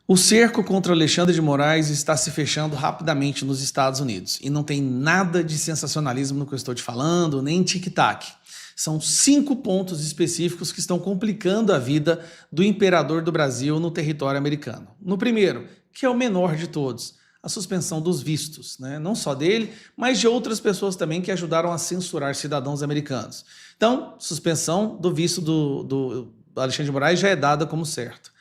O cerco contra Alexandre de Moraes está se fechando rapidamente nos Estados Unidos. E não tem nada de sensacionalismo no que eu estou te falando, nem tic-tac. São 5 pontos específicos que estão complicando a vida do imperador do Brasil no território americano. No primeiro, que é o menor de todos, a suspensão dos vistos, né? Não só dele, mas de outras pessoas também que ajudaram a censurar cidadãos americanos. Então, suspensão do visto do Alexandre de Moraes já é dada como certo.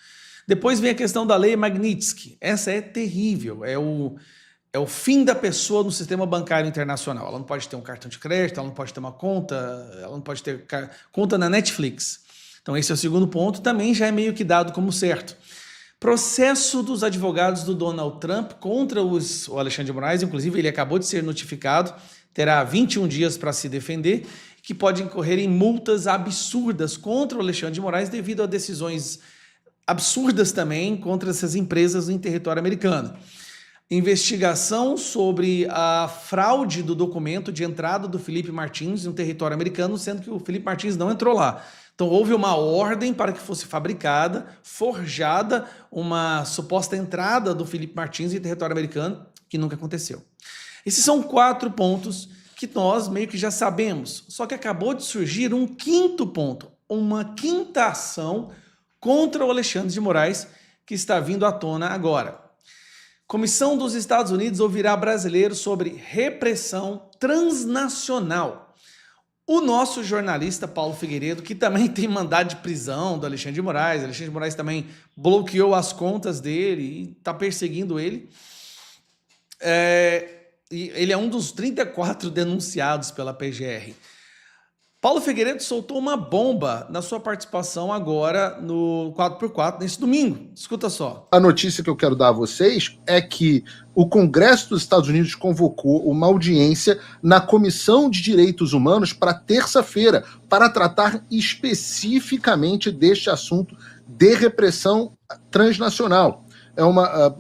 Depois vem a questão da lei Magnitsky. Essa é terrível, é o fim da pessoa no sistema bancário internacional. Ela não pode ter um cartão de crédito, ela não pode ter uma conta, ela não pode ter conta na Netflix. Então esse é o segundo ponto, também já é meio que dado como certo. Processo dos advogados do Donald Trump contra o Alexandre de Moraes, inclusive ele acabou de ser notificado, terá 21 dias para se defender, que pode incorrer em multas absurdas contra o Alexandre de Moraes devido a decisões absurdas também contra essas empresas em território americano. Investigação sobre a fraude do documento de entrada do Felipe Martins no território americano, sendo que o Felipe Martins não entrou lá. Então houve uma ordem para que fosse fabricada, forjada, uma suposta entrada do Felipe Martins em território americano, que nunca aconteceu. Esses são 4 pontos que nós meio que já sabemos, só que acabou de surgir um 5º ponto, uma 5ª ação contra o Alexandre de Moraes, que está vindo à tona agora. Comissão dos Estados Unidos ouvirá brasileiros sobre repressão transnacional. O nosso jornalista Paulo Figueiredo, que também tem mandado de prisão do Alexandre de Moraes também bloqueou as contas dele e está perseguindo ele. Ele é um dos 34 denunciados pela PGR. Paulo Figueiredo soltou uma bomba na sua participação agora no 4x4, nesse domingo. Escuta só. A notícia que eu quero dar a vocês é que o Congresso dos Estados Unidos convocou uma audiência na Comissão de Direitos Humanos para terça-feira, para tratar especificamente deste assunto de repressão transnacional. É uma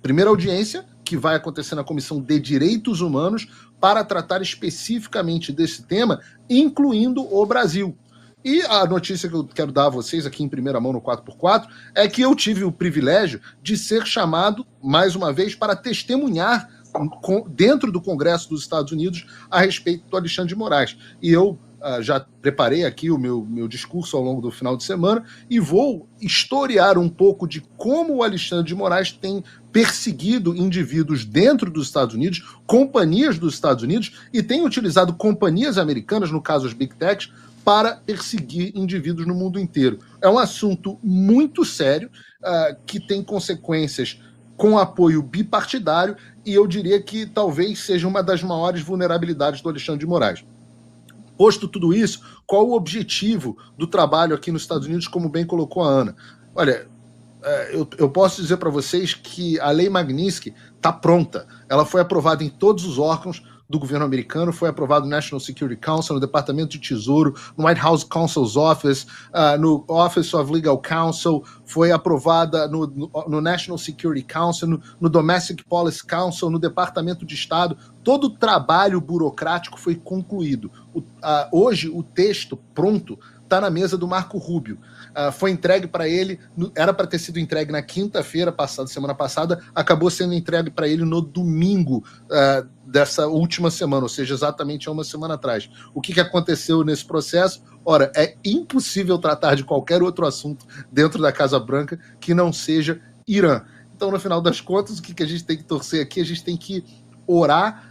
primeira audiência que vai acontecer na Comissão de Direitos Humanos para tratar especificamente desse tema, incluindo o Brasil. E a notícia que eu quero dar a vocês aqui em primeira mão no 4x4 é que eu tive o privilégio de ser chamado, mais uma vez, para testemunhar dentro do Congresso dos Estados Unidos a respeito do Alexandre de Moraes. E eu já preparei aqui o meu discurso ao longo do final de semana e vou historiar um pouco de como o Alexandre de Moraes tem perseguido indivíduos dentro dos Estados Unidos, companhias dos Estados Unidos, e tem utilizado companhias americanas, no caso as Big Techs, para perseguir indivíduos no mundo inteiro. É um assunto muito sério, que tem consequências com apoio bipartidário, e eu diria que talvez seja uma das maiores vulnerabilidades do Alexandre de Moraes. Posto tudo isso, qual o objetivo do trabalho aqui nos Estados Unidos, como bem colocou a Ana? Olha, eu posso dizer para vocês que a lei Magnitsky está pronta. Ela foi aprovada em todos os órgãos do governo americano, foi aprovado no National Security Council, no Departamento de Tesouro, no White House Counsel's Office, no Office of Legal Counsel, foi aprovada no National Security Council, no Domestic Policy Council, no Departamento de Estado. Todo o trabalho burocrático foi concluído. Hoje, o texto pronto está na mesa do Marco Rubio. Foi entregue para ele, era para ter sido entregue na quinta-feira passada, semana passada, acabou sendo entregue para ele no domingo dessa última semana, ou seja, exatamente há uma semana atrás. O que aconteceu nesse processo? Ora, é impossível tratar de qualquer outro assunto dentro da Casa Branca que não seja Irã. Então, no final das contas, o que a gente tem que torcer aqui? A gente tem que orar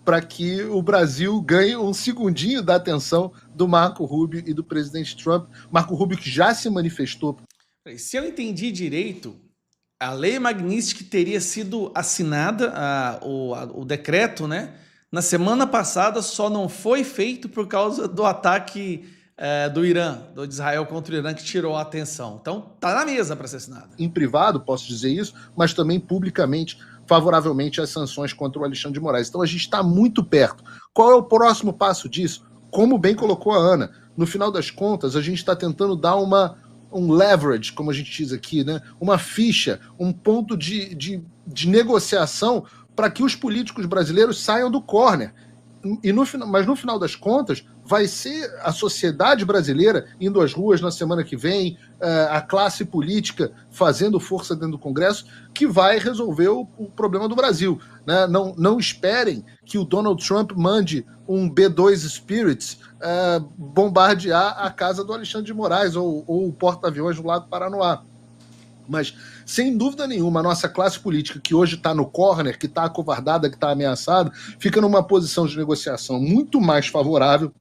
para que o Brasil ganhe um segundinho da atenção do Marco Rubio e do presidente Trump. Marco Rubio que já se manifestou. Se eu entendi direito, a lei Magnitsky teria sido assinada, o decreto, né? Na semana passada só não foi feito por causa do ataque do Irã, do Israel contra o Irã, que tirou a atenção. Então, tá na mesa para ser assinada. Em privado, posso dizer isso, mas também publicamente, favoravelmente às sanções contra o Alexandre de Moraes. Então a gente está muito perto. Qual é o próximo passo disso? Como bem colocou a Ana, no final das contas, a gente está tentando dar um leverage, como a gente diz aqui, né? Uma ficha, um ponto de negociação para que os políticos brasileiros saiam do corner. Mas no final das contas, vai ser a sociedade brasileira indo às ruas na semana que vem, a classe política fazendo força dentro do Congresso, que vai resolver o problema do Brasil. Né? Não esperem que o Donald Trump mande um B-2 Spirits bombardear a casa do Alexandre de Moraes ou o porta-aviões do Lago Paranoá. Mas, sem dúvida nenhuma, a nossa classe política, que hoje está no corner, que está acovardada, que está ameaçada, fica numa posição de negociação muito mais favorável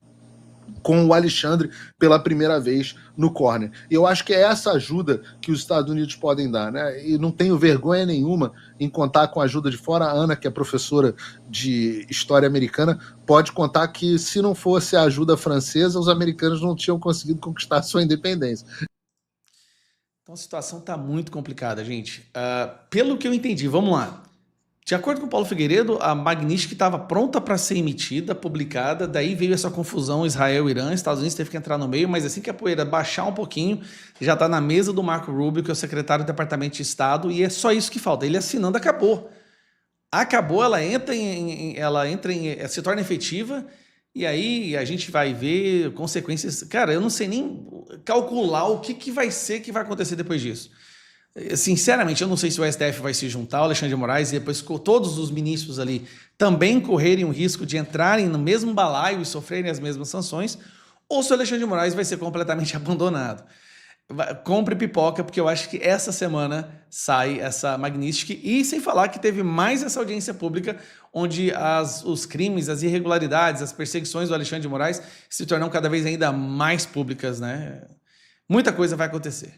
com o Alexandre pela primeira vez no corner. E eu acho que é essa ajuda que os Estados Unidos podem dar, né? E não tenho vergonha nenhuma em contar com a ajuda de fora. A Ana, que é professora de história americana, pode contar que se não fosse a ajuda francesa, os americanos não tinham conseguido conquistar sua independência. Então a situação está muito complicada, gente. Pelo que eu entendi, vamos lá. De acordo com o Paulo Figueiredo, a Magnitsky estava pronta para ser emitida, publicada, daí veio essa confusão Israel-Irã, Estados Unidos teve que entrar no meio, mas assim que a poeira baixar um pouquinho, já está na mesa do Marco Rubio, que é o secretário do Departamento de Estado, e é só isso que falta. Ele assinando, acabou. Acabou, ela se torna efetiva, e aí a gente vai ver consequências. Cara, eu não sei nem calcular o que vai ser que vai acontecer depois disso. Sinceramente, eu não sei se o STF vai se juntar ao Alexandre de Moraes e depois todos os ministros ali também correrem o risco de entrarem no mesmo balaio e sofrerem as mesmas sanções, ou se o Alexandre de Moraes vai ser completamente abandonado. Compre pipoca, porque eu acho que essa semana sai essa Magnitsky, e sem falar que teve mais essa audiência pública, onde os crimes, as irregularidades, as perseguições do Alexandre de Moraes se tornam cada vez ainda mais públicas, né? Muita coisa vai acontecer.